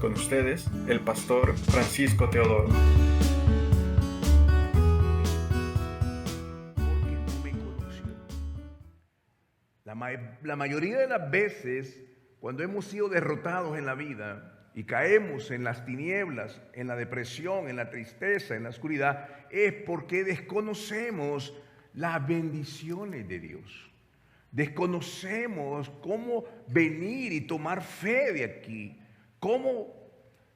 Con ustedes, el pastor Francisco Teodoro. Porque no me conoció. La mayoría de las veces, cuando hemos sido derrotados en la vida y caemos en las tinieblas, en la depresión, en la tristeza, en la oscuridad, es porque desconocemos las bendiciones de Dios. Desconocemos cómo venir y tomar fe de aquí, cómo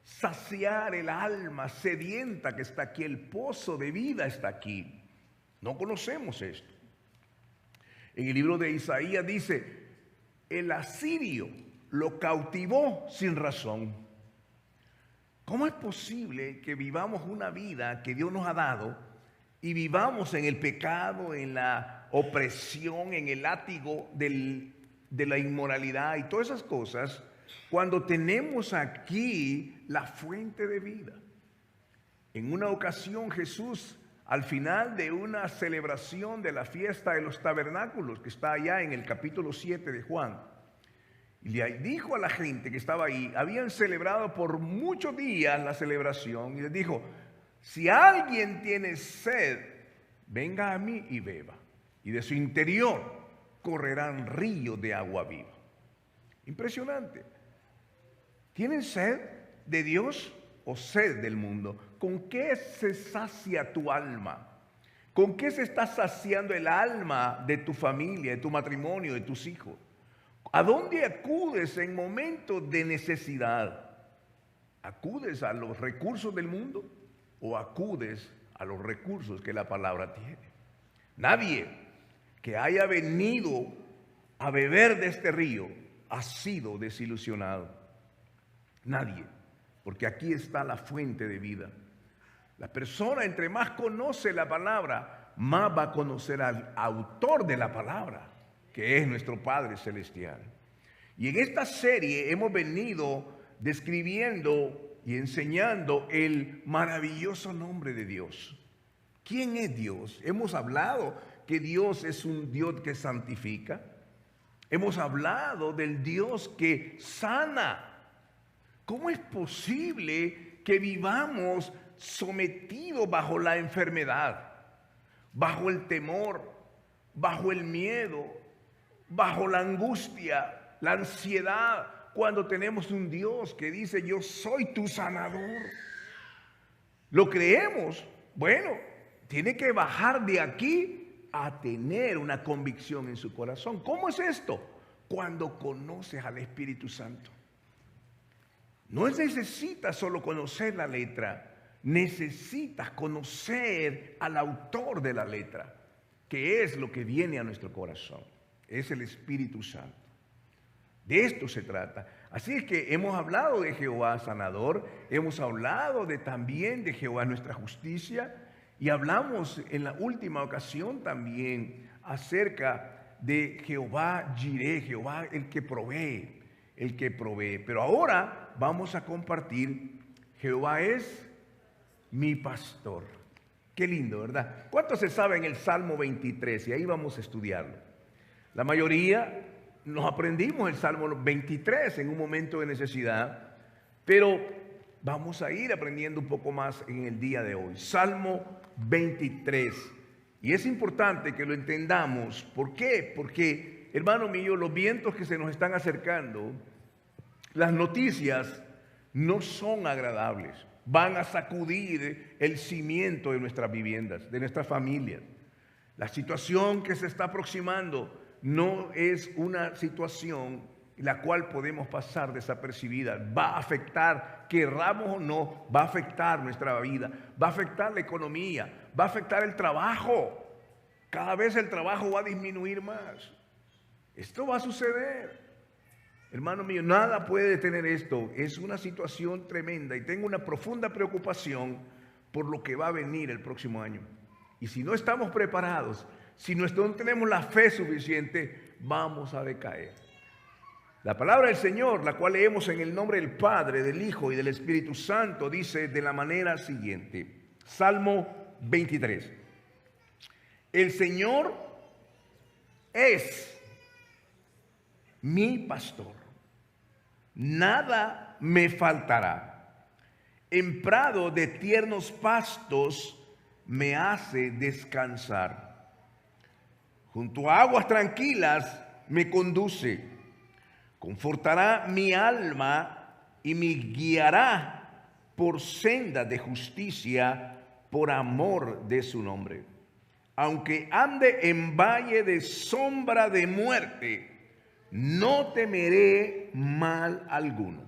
saciar el alma sedienta que está aquí, el pozo de vida está aquí. No conocemos esto. En el libro de Isaías dice, el asirio lo cautivó sin razón. ¿Cómo es posible que vivamos una vida que Dios nos ha dado y vivamos en el pecado, en la opresión, en el látigo de la inmoralidad y todas esas cosas, cuando tenemos aquí la fuente de vida? En una ocasión Jesús, al final de una celebración de la fiesta de los tabernáculos, que está allá en el capítulo 7 de Juan, le dijo a la gente que estaba ahí, habían celebrado por muchos días la celebración, y les dijo, si alguien tiene sed, venga a mí y beba, y de su interior correrán ríos de agua viva. Impresionante. ¿Tienen sed de Dios o sed del mundo? ¿Con qué se sacia tu alma? ¿Con qué se está saciando el alma de tu familia, de tu matrimonio, de tus hijos? ¿A dónde acudes en momentos de necesidad? ¿Acudes a los recursos del mundo o acudes a los recursos que la palabra tiene? Nadie que haya venido a beber de este río ha sido desilusionado. Nadie, porque aquí está la fuente de vida. La persona, entre más conoce la palabra, más va a conocer al autor de la palabra, que es nuestro Padre Celestial. Y en esta serie hemos venido describiendo y enseñando el maravilloso nombre de Dios. ¿Quién es Dios? Hemos hablado que Dios es un Dios que santifica. Hemos hablado del Dios que sana. ¿Cómo es posible que vivamos sometidos bajo la enfermedad, bajo el temor, bajo el miedo, bajo la angustia, la ansiedad, cuando tenemos un Dios que dice, yo soy tu sanador? ¿Lo creemos? Bueno, tiene que bajar de aquí a tener una convicción en su corazón. ¿Cómo es esto? Cuando conoces al Espíritu Santo. No necesitas solo conocer la letra, necesitas conocer al autor de la letra, que es lo que viene a nuestro corazón, es el Espíritu Santo. De esto se trata. Así es que hemos hablado de Jehová sanador, hemos hablado también de Jehová nuestra justicia, y hablamos en la última ocasión también acerca de Jehová Jireh, Jehová el que provee. Pero ahora vamos a compartir, Jehová es mi pastor. Qué lindo, ¿verdad? ¿Cuántos se saben el Salmo 23? Y ahí vamos a estudiarlo. La mayoría nos aprendimos el Salmo 23 en un momento de necesidad, pero vamos a ir aprendiendo un poco más en el día de hoy. Salmo 23. Y es importante que lo entendamos. ¿Por qué? Porque, hermano mío, los vientos que se nos están acercando, las noticias no son agradables. Van a sacudir el cimiento de nuestras viviendas, de nuestras familias. La situación que se está aproximando no es una situación la cual podemos pasar desapercibida. Va a afectar, querramos o no, va a afectar nuestra vida, va a afectar la economía, va a afectar el trabajo. Cada vez el trabajo va a disminuir más. Esto va a suceder. Hermano mío, nada puede detener esto. Es una situación tremenda y tengo una profunda preocupación por lo que va a venir el próximo año. Y si no estamos preparados, si no tenemos la fe suficiente, vamos a decaer. La palabra del Señor, la cual leemos en el nombre del Padre, del Hijo y del Espíritu Santo, dice de la manera siguiente. Salmo 23. El Señor es mi pastor. Nada nada me faltará. En prado de tiernos pastos me hace descansar. Junto a aguas tranquilas me conduce. Confortará mi alma y me guiará por senda de justicia por amor de su nombre. Aunque ande en valle de sombra de muerte, no temeré mal alguno,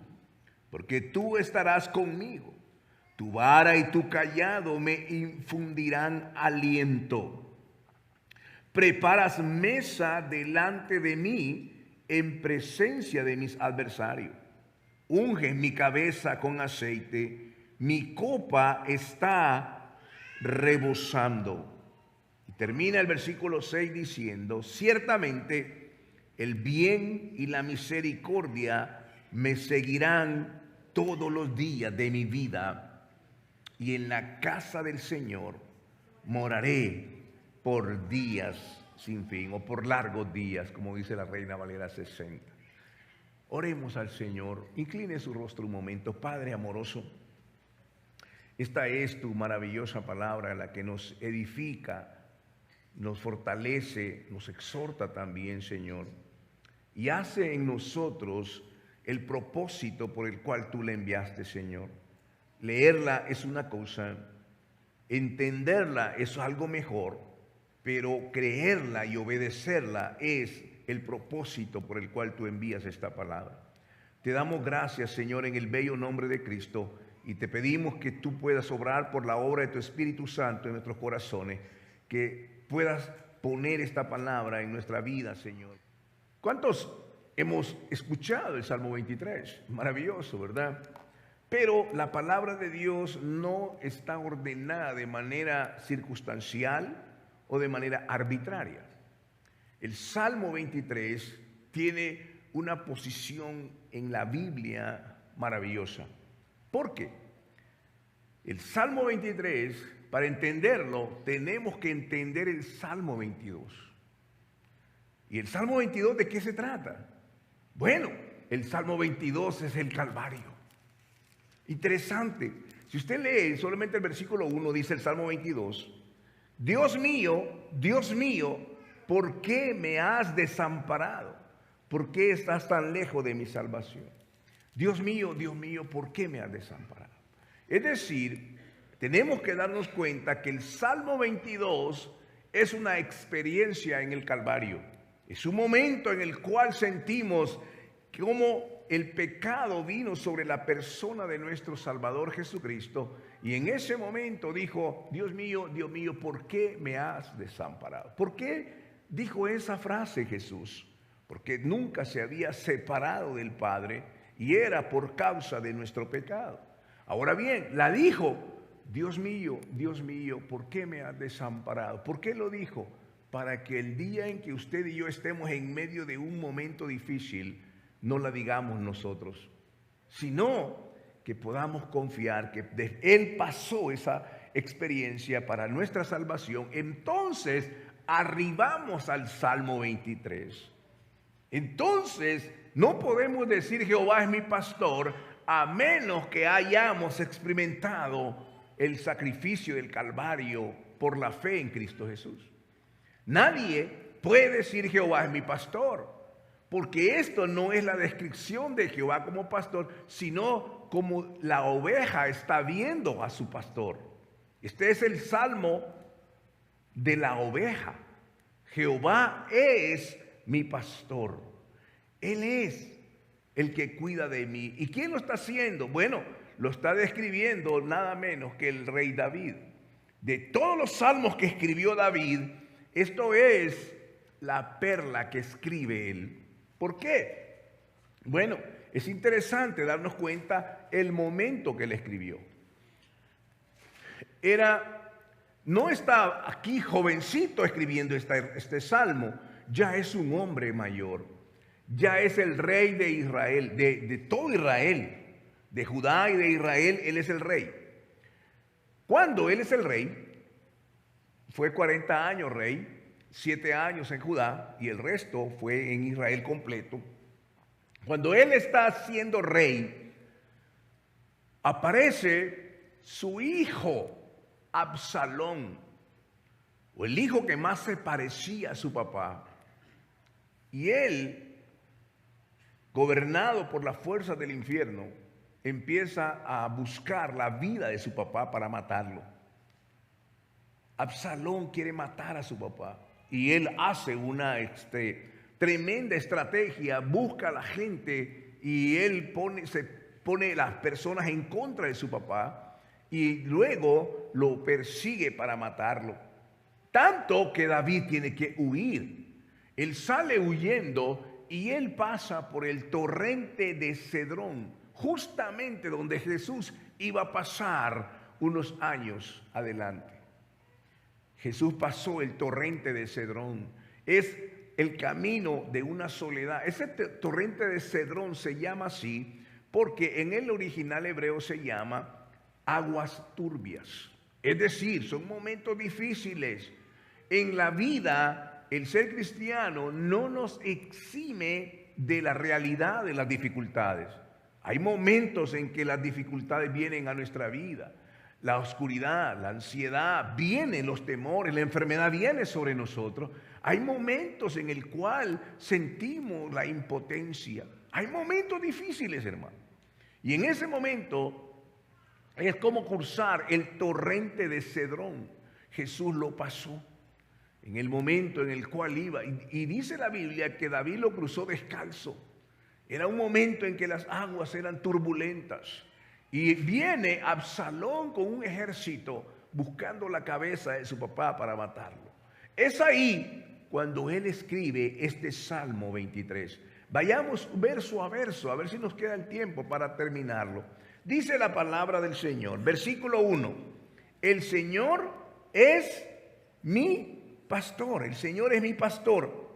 porque tú estarás conmigo. Tu vara y tu cayado me infundirán aliento. Preparas mesa delante de mí en presencia de mis adversarios. Unges mi cabeza con aceite, mi copa está rebosando. Y termina el versículo 6 diciendo: ciertamente el bien y la misericordia me seguirán todos los días de mi vida, y en la casa del Señor moraré por días sin fin, o por largos días, como dice la Reina Valera 60. Oremos al Señor. Incline su rostro un momento. Padre amoroso, esta es tu maravillosa palabra, la que nos edifica, nos fortalece, nos exhorta también, Señor, y hace en nosotros el propósito por el cual tú le enviaste, Señor. Leerla es una cosa, entenderla es algo mejor, pero creerla y obedecerla es el propósito por el cual tú envías esta palabra. Te damos gracias, Señor, en el bello nombre de Cristo, y te pedimos que tú puedas obrar por la obra de tu Espíritu Santo en nuestros corazones, que puedas poner esta palabra en nuestra vida, Señor. ¿Cuántos hemos escuchado el Salmo 23? Maravilloso, ¿verdad? Pero la palabra de Dios no está ordenada de manera circunstancial o de manera arbitraria. El Salmo 23 tiene una posición en la Biblia maravillosa. ¿Por qué? El Salmo 23, para entenderlo, tenemos que entender el Salmo 22. ¿Y el Salmo 22 de qué se trata? Bueno, el Salmo 22 es el Calvario. Interesante. Si usted lee solamente el versículo 1, dice el Salmo 22, Dios mío, ¿por qué me has desamparado? ¿Por qué estás tan lejos de mi salvación? Dios mío, ¿por qué me has desamparado? Es decir, tenemos que darnos cuenta que el Salmo 22 es una experiencia en el Calvario. Es un momento en el cual sentimos cómo el pecado vino sobre la persona de nuestro Salvador Jesucristo, y en ese momento dijo: Dios mío, ¿por qué me has desamparado? ¿Por qué dijo esa frase Jesús? Porque nunca se había separado del Padre, y era por causa de nuestro pecado. Ahora bien, la dijo: Dios mío, ¿por qué me has desamparado? ¿Por qué lo dijo? Para que el día en que usted y yo estemos en medio de un momento difícil, no la digamos nosotros, sino que podamos confiar que Él pasó esa experiencia para nuestra salvación. Entonces arribamos al Salmo 23. Entonces no podemos decir Jehová es mi pastor a menos que hayamos experimentado el sacrificio del Calvario por la fe en Cristo Jesús. Nadie puede decir Jehová es mi pastor, porque esto no es la descripción de Jehová como pastor, sino como la oveja está viendo a su pastor. Este es el salmo de la oveja. Jehová es mi pastor. Él es el que cuida de mí. ¿Y quién lo está haciendo? Bueno, lo está describiendo nada menos que el rey David. De todos los salmos que escribió David, esto es la perla que escribe él. ¿Por qué? Bueno, es interesante darnos cuenta el momento que él escribió. No está aquí jovencito escribiendo este salmo, ya es un hombre mayor, ya es el rey de Israel, de todo Israel, de Judá y de Israel, él es el rey. Cuando él es el rey, fue 40 años rey, 7 años en Judá y el resto fue en Israel completo. Cuando él está siendo rey, aparece su hijo Absalón, o el hijo que más se parecía a su papá. Y él, gobernado por las fuerzas del infierno, empieza a buscar la vida de su papá para matarlo. Absalón quiere matar a su papá y él hace una tremenda estrategia, busca a la gente y él se pone las personas en contra de su papá y luego lo persigue para matarlo. Tanto que David tiene que huir. Él sale huyendo y él pasa por el torrente de Cedrón, justamente donde Jesús iba a pasar unos años adelante. Jesús pasó el torrente de Cedrón. Es el camino de una soledad. Ese torrente de Cedrón se llama así porque en el original hebreo se llama aguas turbias. Es decir, son momentos difíciles. En la vida, el ser cristiano no nos exime de la realidad de las dificultades. Hay momentos en que las dificultades vienen a nuestra vida. La oscuridad, la ansiedad, vienen los temores, la enfermedad viene sobre nosotros. Hay momentos en el cual sentimos la impotencia. Hay momentos difíciles, hermano. Y en ese momento es como cruzar el torrente de Cedrón. Jesús lo pasó en el momento en el cual iba. Y dice la Biblia que David lo cruzó descalzo. Era un momento en que las aguas eran turbulentas. Y viene Absalón con un ejército buscando la cabeza de su papá para matarlo. Es ahí cuando él escribe este Salmo 23. Vayamos verso a verso, a ver si nos queda el tiempo para terminarlo. Dice la palabra del Señor, versículo 1. El Señor es mi pastor, el Señor es mi pastor.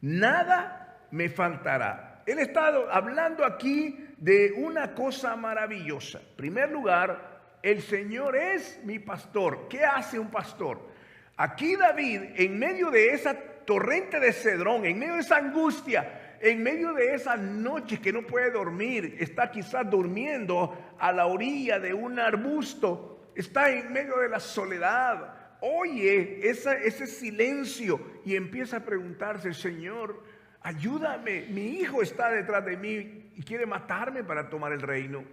Nada me faltará. Él está hablando aquí de una cosa maravillosa. En primer lugar, el Señor es mi pastor. ¿Qué hace un pastor? Aquí David, en medio de esa torrente de Cedrón, en medio de esa angustia, en medio de esa noche que no puede dormir, está quizás durmiendo a la orilla de un arbusto, está en medio de la soledad, oye ese silencio y empieza a preguntarse, Señor, ayúdame, mi hijo está detrás de mí y quiere matarme para tomar el reino.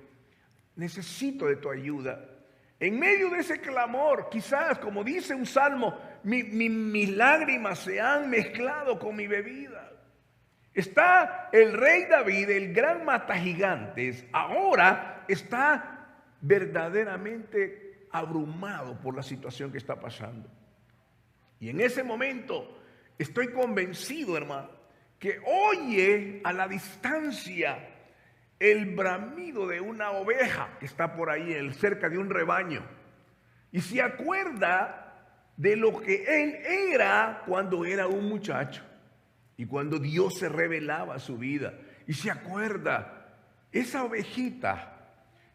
Necesito de tu ayuda. En medio de ese clamor, quizás, como dice un salmo, mis lágrimas se han mezclado con mi bebida. Está el rey David, el gran matagigantes, ahora está verdaderamente abrumado por la situación que está pasando. Y en ese momento estoy convencido, hermano, que oye a la distancia el bramido de una oveja que está por ahí cerca de un rebaño y se acuerda de lo que él era cuando era un muchacho y cuando Dios se revelaba a su vida, y se acuerda esa ovejita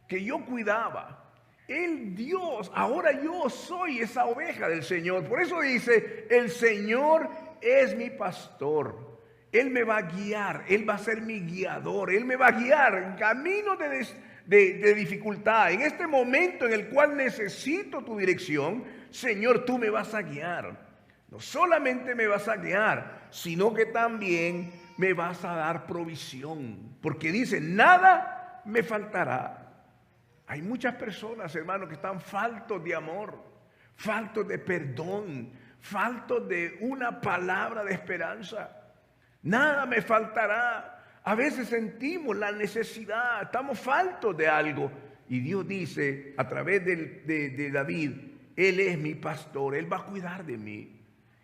que yo cuidaba, Dios, ahora yo soy esa oveja del Señor. Por eso dice, el Señor es mi pastor. Él me va a guiar, Él va a ser mi guiador, Él me va a guiar en caminos de dificultad. En este momento en el cual necesito tu dirección, Señor, tú me vas a guiar. No solamente me vas a guiar, sino que también me vas a dar provisión. Porque dice, nada me faltará. Hay muchas personas, hermanos, que están faltos de amor, faltos de perdón, faltos de una palabra de esperanza. Nada me faltará. A veces sentimos la necesidad, estamos faltos de algo. Y Dios dice a través de David, Él es mi pastor, Él va a cuidar de mí.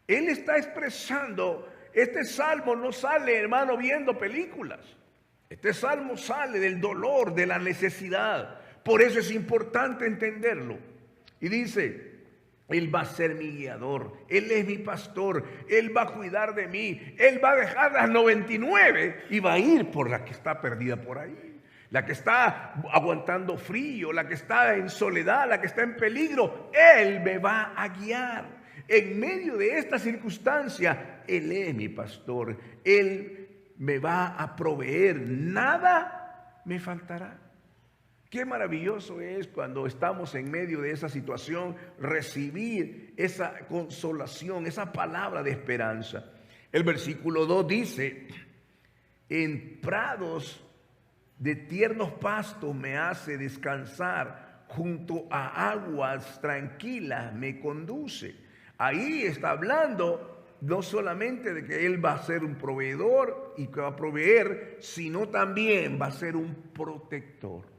Él está expresando, este salmo no sale, hermano, viendo películas. Este salmo sale del dolor, de la necesidad. Por eso es importante entenderlo. Y dice, Él va a ser mi guiador, Él es mi pastor, Él va a cuidar de mí, Él va a dejar las 99 y va a ir por la que está perdida por ahí, la que está aguantando frío, la que está en soledad, la que está en peligro. Él me va a guiar. En medio de esta circunstancia, Él es mi pastor, Él me va a proveer, nada me faltará. Qué maravilloso es cuando estamos en medio de esa situación, recibir esa consolación, esa palabra de esperanza. El versículo 2 dice, en prados de tiernos pastos me hace descansar, junto a aguas tranquilas me conduce. Ahí está hablando no solamente de que Él va a ser un proveedor y que va a proveer, sino también va a ser un protector.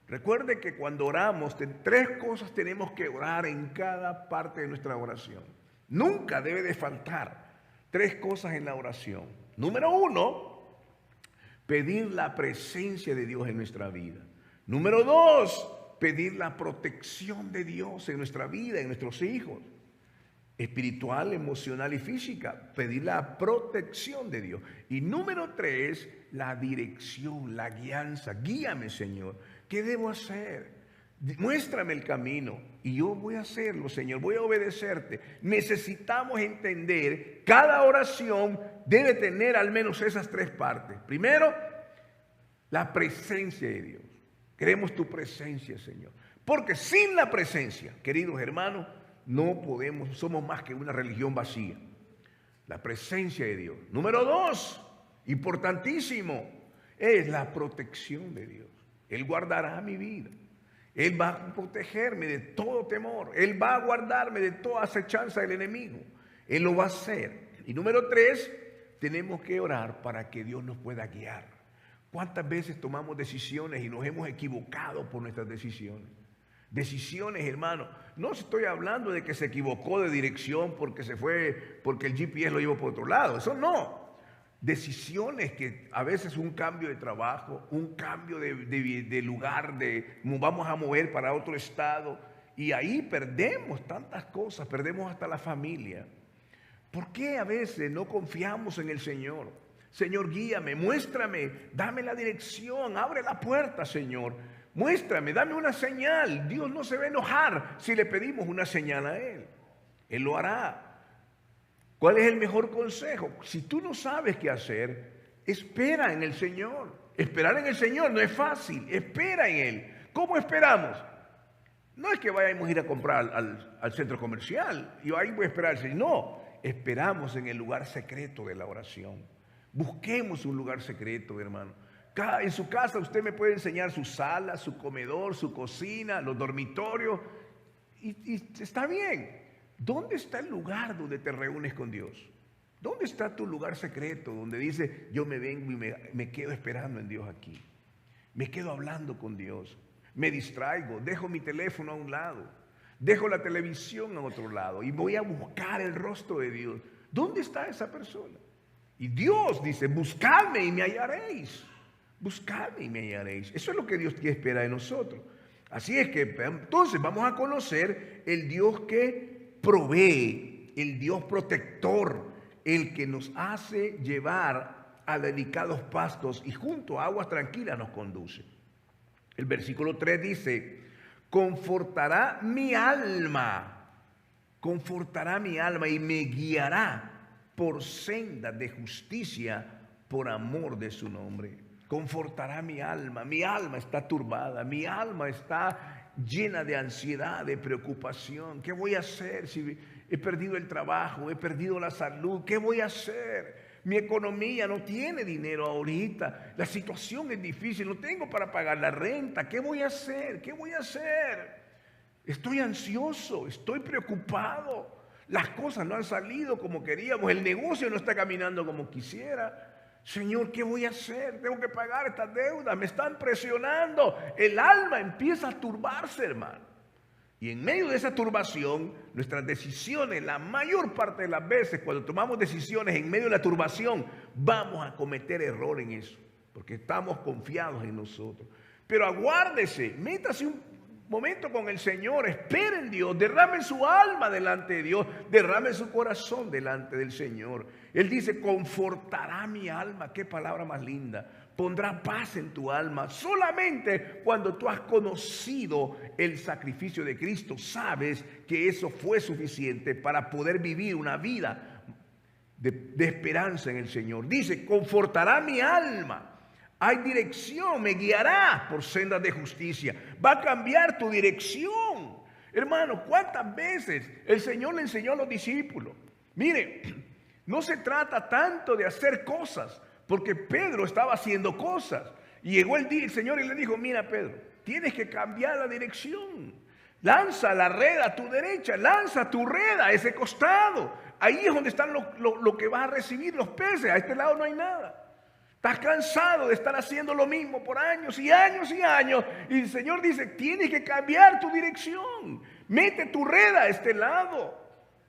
Recuerde que cuando oramos, tres cosas tenemos que orar en cada parte de nuestra oración. Nunca debe de faltar tres cosas en la oración. Número 1, pedir la presencia de Dios en nuestra vida. Número 2, pedir la protección de Dios en nuestra vida, en nuestros hijos. Espiritual, emocional y física, pedir la protección de Dios. Y número 3, la dirección, la guianza. Guíame, Señor. ¿Qué debo hacer? Muéstrame el camino y yo voy a hacerlo, Señor. Voy a obedecerte. Necesitamos entender, cada oración debe tener al menos esas tres partes. Primero, la presencia de Dios. Queremos tu presencia, Señor. Porque sin la presencia, queridos hermanos, no podemos, somos más que una religión vacía. La presencia de Dios. Número 2, importantísimo, es la protección de Dios. Él guardará mi vida. Él va a protegerme de todo temor. Él va a guardarme de toda acechanza del enemigo. Él lo va a hacer. Y número 3, tenemos que orar para que Dios nos pueda guiar. ¿Cuántas veces tomamos decisiones y nos hemos equivocado por nuestras decisiones? Decisiones, hermano. No estoy hablando de que se equivocó de dirección porque se fue, porque el GPS lo llevó por otro lado. Eso no. Decisiones que a veces un cambio de trabajo, un cambio de lugar, vamos a mover para otro estado. Y ahí perdemos tantas cosas, perdemos hasta la familia. ¿Por qué a veces no confiamos en el Señor? Señor, guíame, muéstrame, dame la dirección, abre la puerta, Señor. Muéstrame, dame una señal. Dios no se va a enojar si le pedimos una señal a Él. Él lo hará. ¿Cuál es el mejor consejo? Si tú no sabes qué hacer, espera en el Señor. Esperar en el Señor no es fácil. Espera en Él. ¿Cómo esperamos? No es que vayamos a ir a comprar al centro comercial y ahí voy a esperar al Señor. No, esperamos en el lugar secreto de la oración. Busquemos un lugar secreto, hermano. En su casa usted me puede enseñar su sala, su comedor, su cocina, los dormitorios. Y está bien. ¿Dónde está el lugar donde te reúnes con Dios? ¿Dónde está tu lugar secreto donde dice yo me vengo y me quedo esperando en Dios aquí? Me quedo hablando con Dios. Me distraigo, dejo mi teléfono a un lado. Dejo la televisión a otro lado y voy a buscar el rostro de Dios. ¿Dónde está esa persona? Y Dios dice, buscadme y me hallaréis. Buscadme y me hallaréis. Eso es lo que Dios espera de nosotros. Así es que entonces vamos a conocer el Dios que provee, el Dios protector, el que nos hace llevar a delicados pastos y junto a aguas tranquilas nos conduce. El versículo 3 dice, confortará mi alma y me guiará por sendas de justicia por amor de su nombre. Confortará mi alma está turbada, mi alma está llena de ansiedad, de preocupación. ¿Qué voy a hacer si he perdido el trabajo, he perdido la salud? ¿Qué voy a hacer? Mi economía no tiene dinero ahorita, la situación es difícil, no tengo para pagar la renta. ¿Qué voy a hacer? ¿Qué voy a hacer? Estoy ansioso, estoy preocupado. Las cosas no han salido como queríamos, el negocio no está caminando como quisiera. Señor, ¿qué voy a hacer? Tengo que pagar estas deudas, me están presionando. El alma empieza a turbarse, hermano. Y en medio de esa turbación, nuestras decisiones, la mayor parte de las veces, cuando tomamos decisiones en medio de la turbación, vamos a cometer error en eso, porque estamos confiados en nosotros. Pero aguárdese, métase un momento con el Señor, espere en Dios, derrame su alma delante de Dios, derrame su corazón delante del Señor. Él dice, confortará mi alma. Qué palabra más linda. Pondrá paz en tu alma. Solamente cuando tú has conocido el sacrificio de Cristo, sabes que eso fue suficiente para poder vivir una vida de esperanza en el Señor. Dice, confortará mi alma. Hay dirección, me guiará por sendas de justicia. Va a cambiar tu dirección. Hermano, ¿cuántas veces el Señor le enseñó a los discípulos? Mire, no se trata tanto de hacer cosas, porque Pedro estaba haciendo cosas. Y llegó el Señor y le dijo, mira Pedro, tienes que cambiar la dirección. Lanza la red a tu derecha, lanza tu red a ese costado. Ahí es donde están lo que vas a recibir, los peces. A este lado no hay nada. Estás cansado de estar haciendo lo mismo por años y años y años. Y el Señor dice, tienes que cambiar tu dirección. Mete tu red a este lado.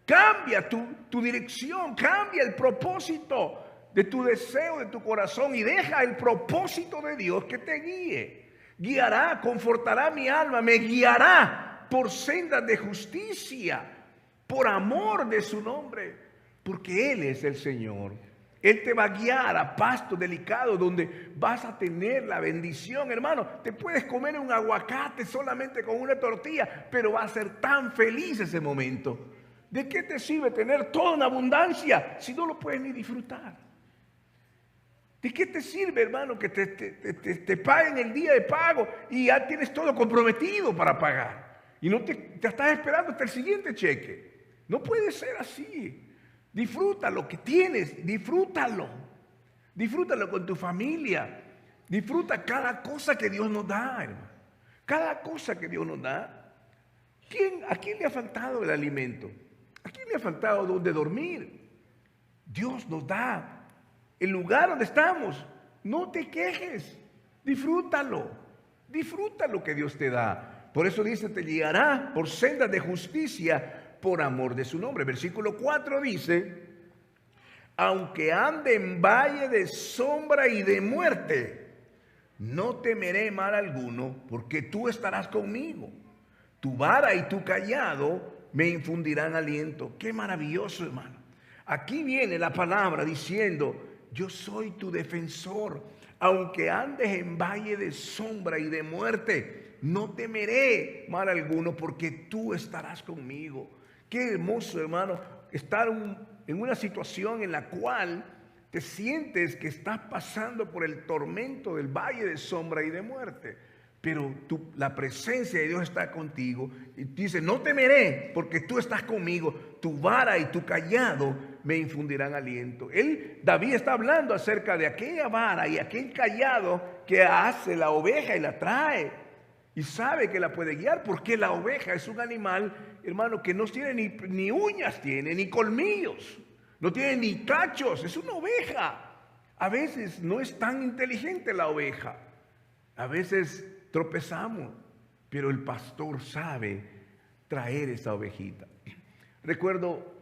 Cambia tu dirección, cambia el propósito de tu deseo, de tu corazón. Y deja el propósito de Dios que te guíe. Guiará, confortará mi alma, me guiará por sendas de justicia, por amor de su nombre. Porque Él es el Señor. Él te va a guiar a pasto delicado donde vas a tener la bendición, hermano. Te puedes comer un aguacate solamente con una tortilla, pero va a ser tan feliz ese momento. ¿De qué te sirve tener toda una abundancia si no lo puedes ni disfrutar? ¿De qué te sirve, hermano, que te paguen el día de pago y ya tienes todo comprometido para pagar? Y no te estás esperando hasta el siguiente cheque. No puede ser así. Disfruta lo que tienes, disfrútalo. Disfrútalo con tu familia. Disfruta cada cosa que Dios nos da, hermano. Cada cosa que Dios nos da. ¿A quién le ha faltado el alimento? ¿A quién le ha faltado donde dormir? Dios nos da el lugar donde estamos. No te quejes. Disfrútalo. Disfruta lo que Dios te da. Por eso dice, te guiará por sendas de justicia por amor de su nombre. Versículo 4 dice, aunque ande en valle de sombra y de muerte, no temeré mal alguno, porque tú estarás conmigo. Tu vara y tu cayado me infundirán aliento. Qué maravilloso, hermano. Aquí viene la palabra diciendo, yo soy tu defensor. Aunque andes en valle de sombra y de muerte, no temeré mal alguno, porque tú estarás conmigo. Qué hermoso, hermano, estar en una situación en la cual te sientes que estás pasando por el tormento del valle de sombra y de muerte. Pero la presencia de Dios está contigo y dice, no temeré porque tú estás conmigo, tu vara y tu cayado me infundirán aliento. David está hablando acerca de aquella vara y aquel cayado que hace la oveja y la trae. Y sabe que la puede guiar porque la oveja es un animal, hermano, que no tiene ni uñas, tiene ni colmillos, no tiene ni cachos, es una oveja. A veces no es tan inteligente la oveja, a veces tropezamos, pero el pastor sabe traer esa ovejita. Recuerdo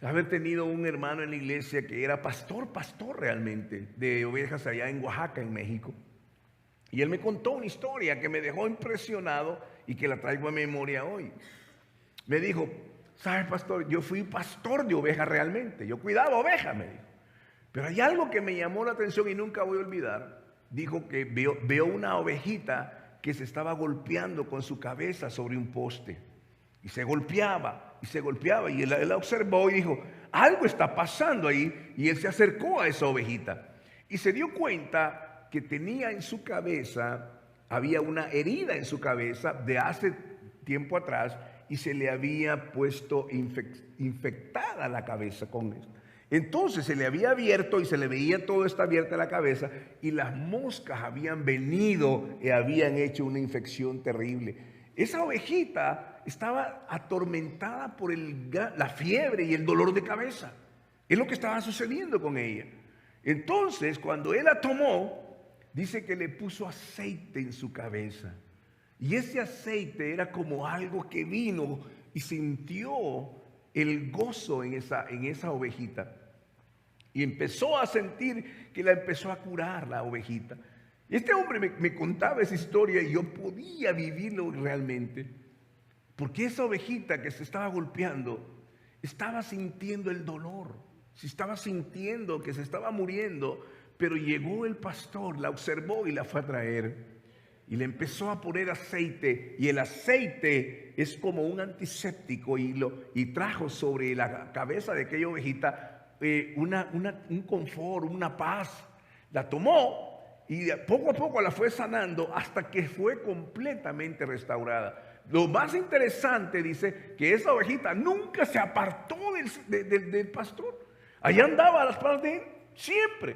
haber tenido un hermano en la iglesia que era pastor realmente, de ovejas allá en Oaxaca, en México. Y él me contó una historia que me dejó impresionado y que la traigo a memoria hoy. Me dijo, ¿sabes, pastor? Yo fui pastor de ovejas realmente. Yo cuidaba ovejas, me dijo. Pero hay algo que me llamó la atención y nunca voy a olvidar. Dijo que veo una ovejita que se estaba golpeando con su cabeza sobre un poste. Y se golpeaba, y se golpeaba. Y él la observó y dijo, algo está pasando ahí. Y él se acercó a esa ovejita. Y se dio cuenta que tenía en su cabeza, había una herida en su cabeza de hace tiempo atrás y se le había puesto infectada la cabeza con esto. Entonces se le había abierto y se le veía todo está abierta la cabeza y las moscas habían venido y habían hecho una infección terrible. Esa ovejita estaba atormentada por la fiebre y el dolor de cabeza. Es lo que estaba sucediendo con ella. Entonces, cuando él la tomó, dice que le puso aceite en su cabeza. Y ese aceite era como algo que vino y sintió el gozo en esa ovejita. Y empezó a sentir que la empezó a curar la ovejita. Y este hombre me contaba esa historia y yo podía vivirlo realmente. Porque esa ovejita que se estaba golpeando estaba sintiendo el dolor. Se estaba sintiendo que se estaba muriendo. Pero llegó el pastor, la observó y la fue a traer. Y le empezó a poner aceite. Y el aceite es como un antiséptico. Y trajo sobre la cabeza de aquella ovejita un confort, una paz. La tomó y poco a poco la fue sanando hasta que fue completamente restaurada. Lo más interesante, dice, que esa ovejita nunca se apartó del pastor. Allá andaba a las espaldas de él, siempre.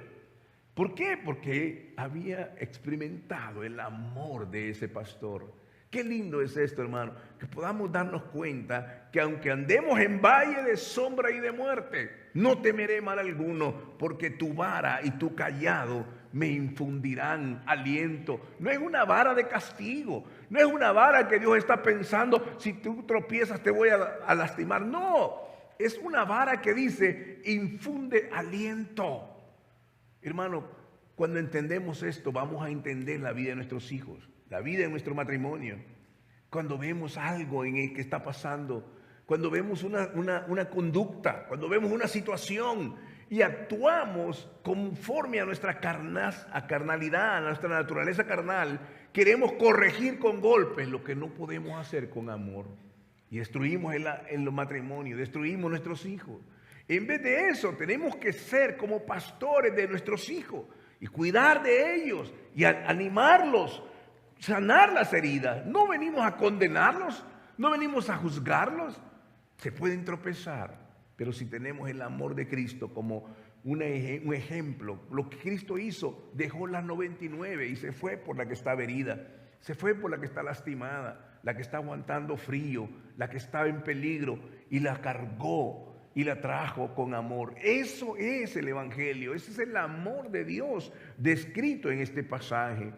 ¿Por qué? Porque había experimentado el amor de ese pastor. Qué lindo es esto, hermano, que podamos darnos cuenta que aunque andemos en valle de sombra y de muerte, no temeré mal alguno, porque tu vara y tu cayado me infundirán aliento. No es una vara de castigo, no es una vara que Dios está pensando, si tú tropiezas te voy a lastimar. No, es una vara que dice, infunde aliento. Hermano, cuando entendemos esto, vamos a entender la vida de nuestros hijos, la vida de nuestro matrimonio. Cuando vemos algo en el que está pasando, cuando vemos una conducta, cuando vemos una situación y actuamos conforme a nuestra carnalidad, a nuestra naturaleza carnal, queremos corregir con golpes lo que no podemos hacer con amor. Y destruimos en los matrimonios, destruimos nuestros hijos. En vez de eso, tenemos que ser como pastores de nuestros hijos y cuidar de ellos y animarlos, sanar las heridas. No venimos a condenarlos, no venimos a juzgarlos. Se pueden tropezar, pero si tenemos el amor de Cristo como un ejemplo, lo que Cristo hizo, dejó las 99 y se fue por la que estaba herida, se fue por la que está lastimada, la que está aguantando frío, la que estaba en peligro, y la cargó y la trajo con amor. Eso es el evangelio, ese es el amor de Dios descrito en este pasaje.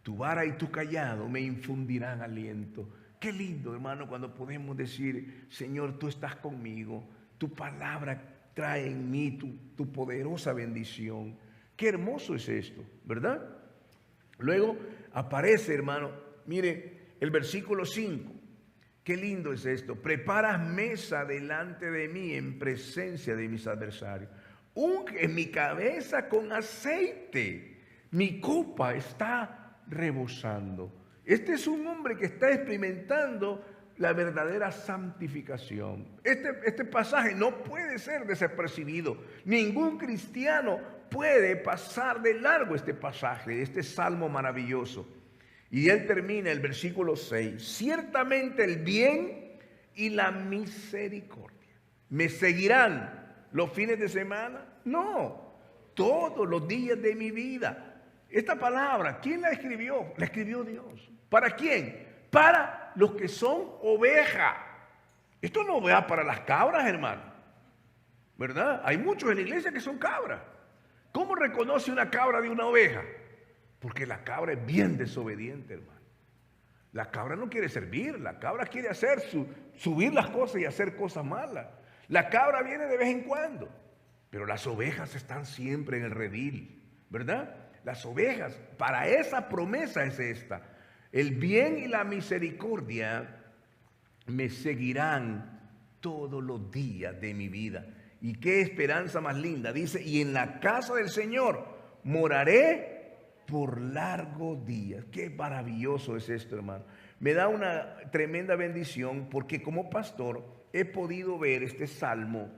Tu vara y tu cayado me infundirán aliento. Qué lindo, hermano, cuando podemos decir, Señor, tú estás conmigo, tu palabra trae en mí tu poderosa bendición. Qué hermoso es esto, ¿verdad? Luego aparece, hermano, mire el versículo 5. Qué lindo es esto. Preparas mesa delante de mí en presencia de mis adversarios. Unge mi cabeza con aceite. Mi copa está rebosando. Este es un hombre que está experimentando la verdadera santificación. Este pasaje no puede ser desapercibido. Ningún cristiano puede pasar de largo este pasaje, este salmo maravilloso. Y él termina el versículo 6. Ciertamente el bien y la misericordia me seguirán los fines de semana. No, todos los días de mi vida. Esta palabra, ¿quién la escribió? La escribió Dios. ¿Para quién? Para los que son ovejas. Esto no va para las cabras, hermano, ¿verdad? Hay muchos en la iglesia que son cabras. ¿Cómo reconoce una cabra de una oveja? Porque la cabra es bien desobediente, hermano. La cabra no quiere servir, la cabra quiere subir las cosas y hacer cosas malas. La cabra viene de vez en cuando, pero las ovejas están siempre en el redil, ¿verdad? Las ovejas, para esa promesa es esta. El bien y la misericordia me seguirán todos los días de mi vida. Y qué esperanza más linda. Dice, y en la casa del Señor moraré por largos días. Qué maravilloso es esto, hermano. Me da una tremenda bendición porque como pastor he podido ver este salmo.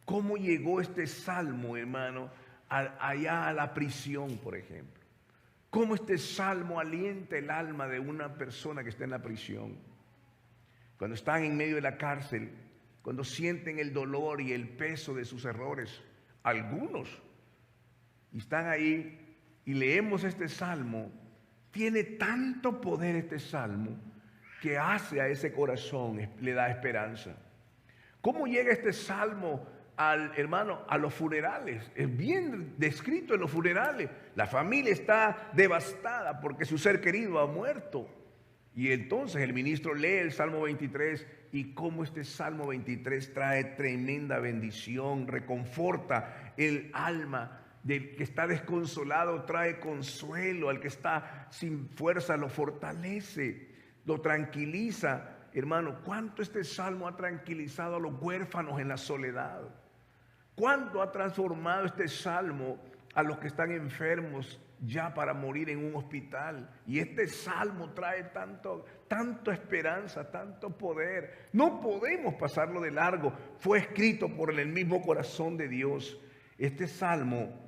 Cómo llegó este salmo, hermano, allá a la prisión, por ejemplo. Cómo este salmo alienta el alma de una persona que está en la prisión. Cuando están en medio de la cárcel, cuando sienten el dolor y el peso de sus errores, algunos, y están ahí y leemos este salmo, tiene tanto poder este salmo que hace a ese corazón, le da esperanza. ¿Cómo llega este salmo hermano, a los funerales? Es bien descrito en los funerales. La familia está devastada porque su ser querido ha muerto. Y entonces el ministro lee el Salmo 23 y cómo este Salmo 23 trae tremenda bendición, reconforta el alma del que está desconsolado, trae consuelo, al que está sin fuerza lo fortalece, lo tranquiliza. Hermano, ¿cuánto este Salmo ha tranquilizado a los huérfanos en la soledad? ¿Cuánto ha transformado este Salmo a los que están enfermos ya para morir en un hospital? Y este Salmo trae tanto esperanza, tanto poder. No podemos pasarlo de largo. Fue escrito por el mismo corazón de Dios. Este Salmo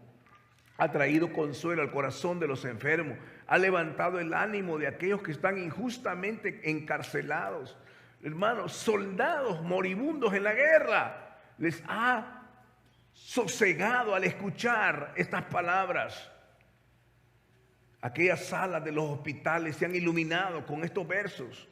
ha traído consuelo al corazón de los enfermos, ha levantado el ánimo de aquellos que están injustamente encarcelados. Hermanos, soldados moribundos en la guerra, les ha sosegado al escuchar estas palabras. Aquellas salas de los hospitales se han iluminado con estos versos.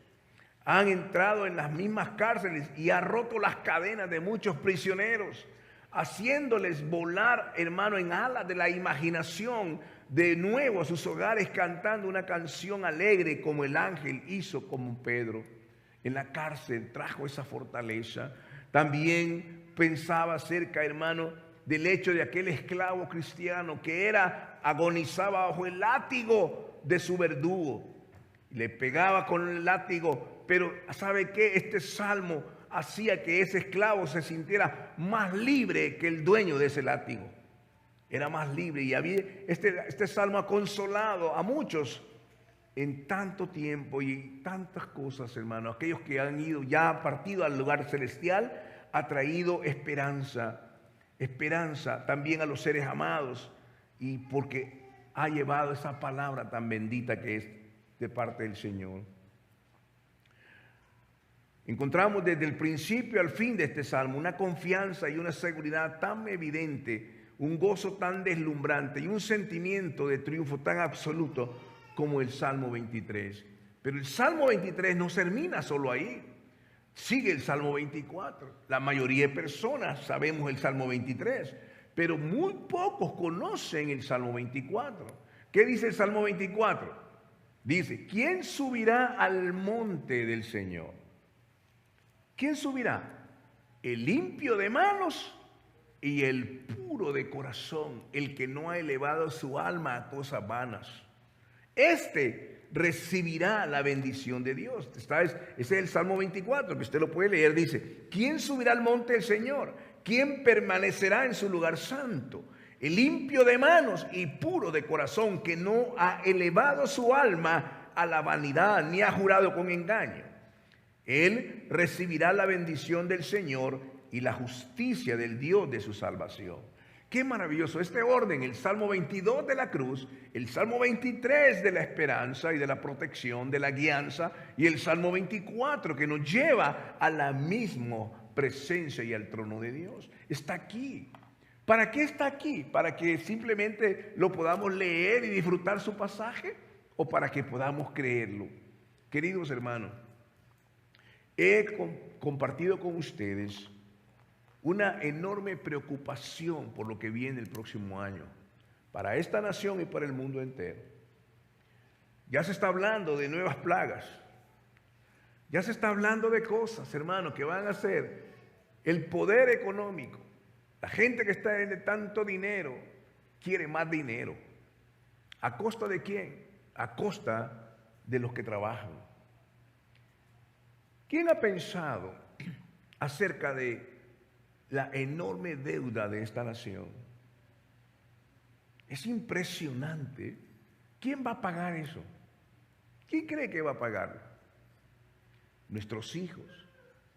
Han entrado en las mismas cárceles y ha roto las cadenas de muchos prisioneros, haciéndoles volar, hermano, en alas de la imaginación de nuevo a sus hogares, cantando una canción alegre como el ángel hizo con Pedro. En la cárcel trajo esa fortaleza. También pensaba acerca, hermano, del hecho de aquel esclavo cristiano que agonizaba bajo el látigo de su verdugo. Le pegaba con el látigo, pero ¿sabe qué? Este salmo hacía que ese esclavo se sintiera más libre que el dueño de ese látigo. Era más libre, y este salmo ha consolado a muchos en tanto tiempo y tantas cosas, hermano. Aquellos que han ido ya partido al lugar celestial, ha traído esperanza también a los seres amados, y porque ha llevado esa palabra tan bendita que es de parte del Señor. Encontramos desde el principio al fin de este salmo una confianza y una seguridad tan evidente, un gozo tan deslumbrante y un sentimiento de triunfo tan absoluto como el Salmo 23. Pero el Salmo 23 no termina solo ahí. Sigue el Salmo 24. La mayoría de personas sabemos el Salmo 23, pero muy pocos conocen el Salmo 24. ¿Qué dice el Salmo 24? Dice, ¿quién subirá al monte del Señor? ¿Quién subirá? El limpio de manos y el puro de corazón, el que no ha elevado su alma a cosas vanas. Este recibirá la bendición de Dios. Ese es el Salmo 24, que usted lo puede leer. Dice, ¿quién subirá al monte del Señor? ¿Quién permanecerá en su lugar santo? El limpio de manos y puro de corazón, que no ha elevado su alma a la vanidad, ni ha jurado con engaño. Él recibirá la bendición del Señor y la justicia del Dios de su salvación. Qué maravilloso este orden: el Salmo 22 de la cruz, el Salmo 23 de la esperanza y de la protección, de la guianza, y el Salmo 24 que nos lleva a la misma presencia y al trono de Dios. Está aquí. ¿Para qué está aquí? ¿Para que simplemente lo podamos leer y disfrutar su pasaje? ¿O para que podamos creerlo? Queridos hermanos, he compartido con ustedes una enorme preocupación por lo que viene el próximo año, para esta nación y para el mundo entero. Ya se está hablando de nuevas plagas. Ya se está hablando de cosas, hermanos, que van a ser el poder económico. La gente que está en tanto dinero quiere más dinero. ¿A costa de quién? A costa de los que trabajan. ¿Quién ha pensado acerca de la enorme deuda de esta nación? Es impresionante. ¿Quién va a pagar eso? ¿Quién cree que va a pagarlo? Nuestros hijos.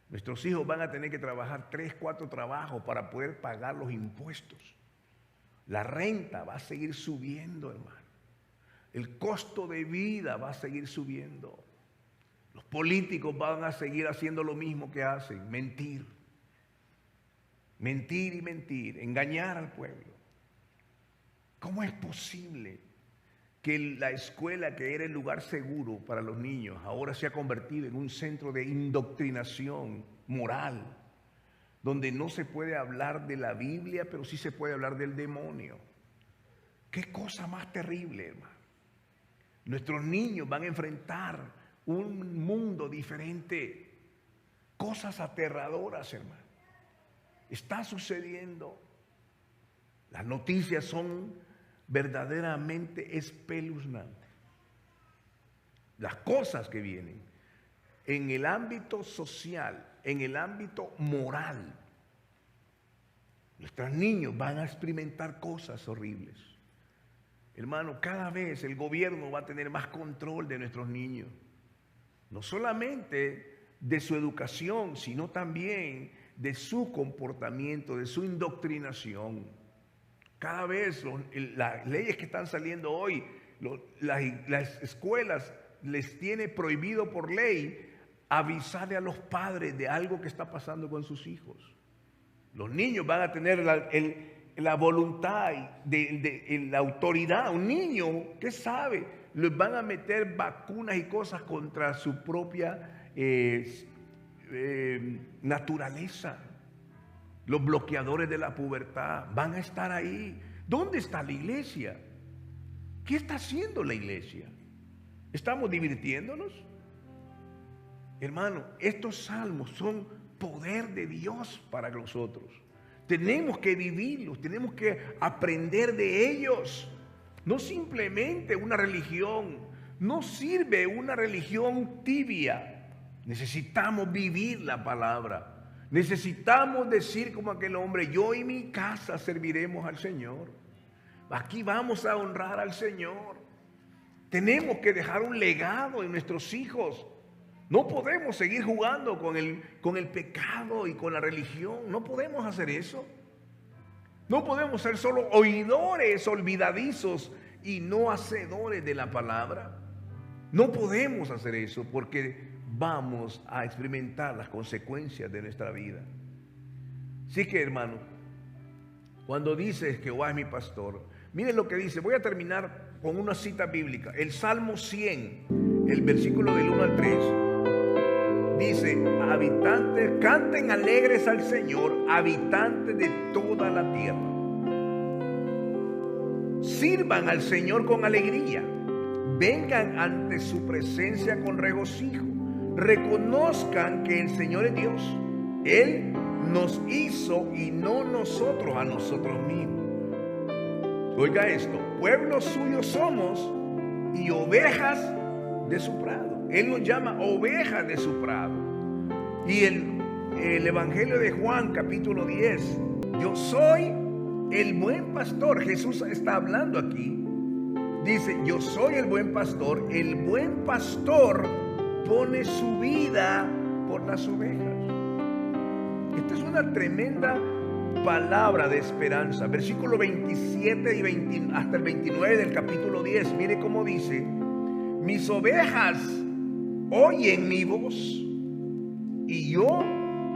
Nuestros hijos van a tener que trabajar 3, 4 trabajos para poder pagar los impuestos. La renta va a seguir subiendo, hermano. El costo de vida va a seguir subiendo. Los políticos van a seguir haciendo lo mismo que hacen: mentir. Mentir y mentir, engañar al pueblo. ¿Cómo es posible que la escuela, que era el lugar seguro para los niños, ahora se ha convertido en un centro de indoctrinación moral, donde no se puede hablar de la Biblia, pero sí se puede hablar del demonio? ¿Qué cosa más terrible, hermano? Nuestros niños van a enfrentar un mundo diferente, cosas aterradoras, hermano. Está sucediendo. Las noticias son verdaderamente espeluznantes. Las cosas que vienen en el ámbito social, en el ámbito moral. Nuestros niños van a experimentar cosas horribles. Hermano, cada vez el gobierno va a tener más control de nuestros niños. No solamente de su educación, sino también de su comportamiento, de su indoctrinación. Cada vez las leyes que están saliendo hoy, las escuelas les tiene prohibido por ley avisarle a los padres de algo que está pasando con sus hijos. Los niños van a tener la voluntad, la autoridad. Un niño, ¿qué sabe? Les van a meter vacunas y cosas contra su propia naturaleza. Los bloqueadores de la pubertad van a estar ahí. ¿Dónde está la iglesia? ¿Qué está haciendo la iglesia? ¿Estamos divirtiéndonos? Hermano, estos salmos son poder de Dios para nosotros. Tenemos que vivirlos, tenemos que aprender de ellos. No simplemente una religión, no sirve una religión tibia. Necesitamos vivir la palabra. Necesitamos decir como aquel hombre: yo y mi casa serviremos al Señor. Aquí vamos a honrar al Señor. Tenemos que dejar un legado en nuestros hijos. No podemos seguir jugando con el pecado y con la religión. No podemos hacer eso. No podemos ser solo oidores olvidadizos y no hacedores de la palabra. No podemos hacer eso porque vamos a experimentar las consecuencias de nuestra vida. Así que, hermano, cuando dice Jehová es mi pastor, miren lo que dice. Voy a terminar con una cita bíblica. El Salmo 100, el versículo del 1 al 3. Dice: habitantes, canten alegres al Señor, habitantes de toda la tierra. Sirvan al Señor con alegría. Vengan ante su presencia con regocijo. Reconozcan que el Señor es Dios. Él nos hizo y no nosotros a nosotros mismos. Oiga esto: pueblo suyo somos y ovejas de su prado. Él nos llama ovejas de su prado. Y el Evangelio de Juan, capítulo 10. Yo soy el buen pastor. Jesús está hablando aquí. Dice: yo soy el buen pastor. El buen pastor pone su vida por las ovejas. Esta es una tremenda palabra de esperanza. Versículo 27 y hasta el 29 del capítulo 10. Mire cómo dice: mis ovejas oyen mi voz y yo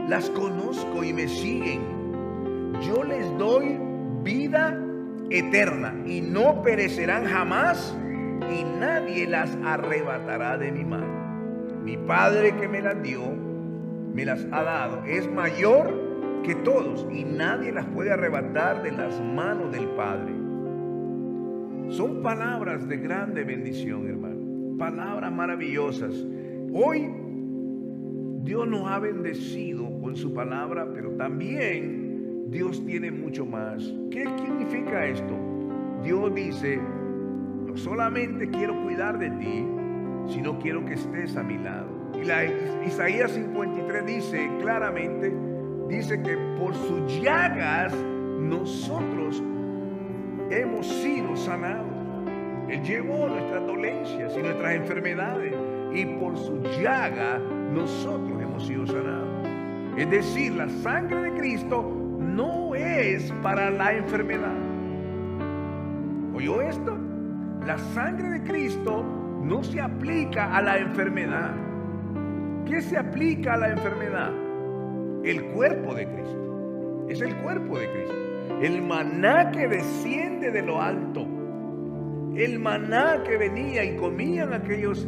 las conozco y me siguen. Yo les doy vida eterna y no perecerán jamás, y nadie las arrebatará de mi mano. Mi Padre que me las dio, me las ha dado, es mayor que todos, y nadie las puede arrebatar de las manos del Padre. Son palabras de grande bendición, hermano. Palabras maravillosas. Hoy Dios nos ha bendecido con su palabra, pero también Dios tiene mucho más. ¿Qué significa esto? Dios dice: no solamente quiero cuidar de ti, sino quiero que estés a mi lado. Y Isaías 53 dice claramente, dice que por sus llagas nosotros hemos sido sanados. Él llevó nuestras dolencias y nuestras enfermedades, y por su llaga nosotros hemos sido sanados. Es decir, la sangre de Cristo no es para la enfermedad. ¿Oyó esto? La sangre de Cristo no se aplica a la enfermedad. ¿Qué se aplica a la enfermedad? El cuerpo de Cristo. Es el cuerpo de Cristo. El maná que desciende de lo alto. El maná que venía y comían aquellos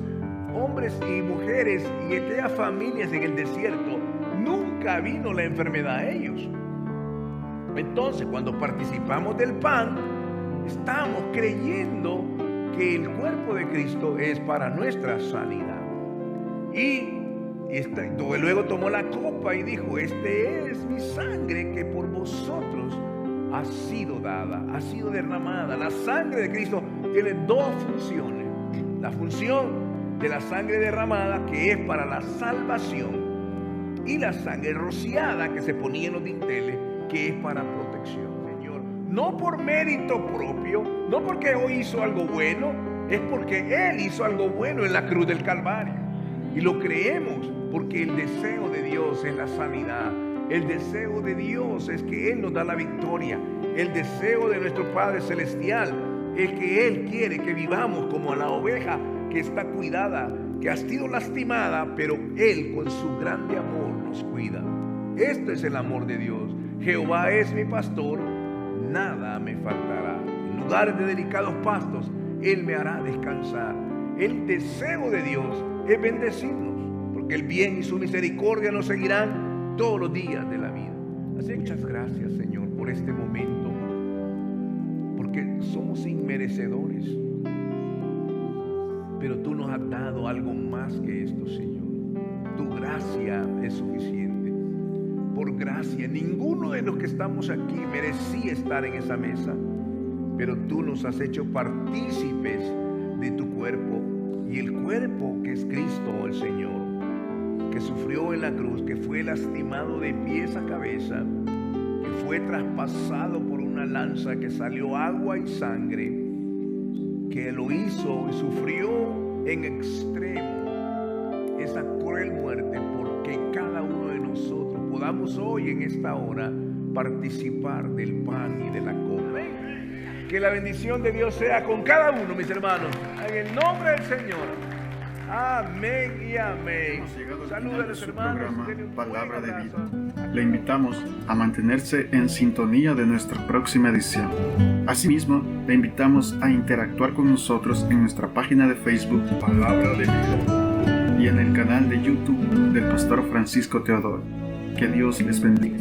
hombres y mujeres y aquellas familias en el desierto. Nunca vino la enfermedad a ellos. Entonces, cuando participamos del pan, estamos creyendo que el cuerpo de Cristo es para nuestra sanidad. Y luego tomó la copa y dijo: este es mi sangre que por vosotros ha sido dada, ha sido derramada. La sangre de Cristo tiene dos funciones. La función de la sangre derramada, que es para la salvación, y la sangre rociada que se ponía en los dinteles, que es para protección. Señor, no por mérito propio, no porque hoy hizo algo bueno, es porque Él hizo algo bueno en la cruz del Calvario. Y lo creemos porque el deseo de Dios es la sanidad. El deseo de Dios es que Él nos da la victoria. El deseo de nuestro Padre Celestial es que Él quiere que vivamos como la oveja que está cuidada, que ha sido lastimada, pero Él con su grande amor nos cuida. Esto es el amor de Dios. Jehová es mi pastor, nada me faltará. En lugares de delicados pastos, Él me hará descansar. El deseo de Dios es bendecirnos, porque el bien y su misericordia nos seguirán todos los días de la vida. Así que muchas gracias, Señor, por este momento, porque somos inmerecedores, pero tú nos has dado algo más que esto, Señor. Tu gracia es suficiente. Por gracia, ninguno de los que estamos aquí merecía estar en esa mesa, pero tú nos has hecho partícipes de tu cuerpo, y el cuerpo que es Cristo el Señor, que sufrió en la cruz, que fue lastimado de pies a cabeza, que fue traspasado por una lanza, que salió agua y sangre, que lo hizo y sufrió en extremo esa cruel muerte, porque cada uno de nosotros podamos hoy en esta hora participar del pan y de la copa. Que la bendición de Dios sea con cada uno, mis hermanos, en el nombre del Señor. Amén y amén. Saludos a los hermanos. Palabra de Vida. Le invitamos a mantenerse en sintonía de nuestra próxima edición. Asimismo, le invitamos a interactuar con nosotros en nuestra página de Facebook Palabra de Vida y en el canal de YouTube del Pastor Francisco Teodoro. Que Dios les bendiga.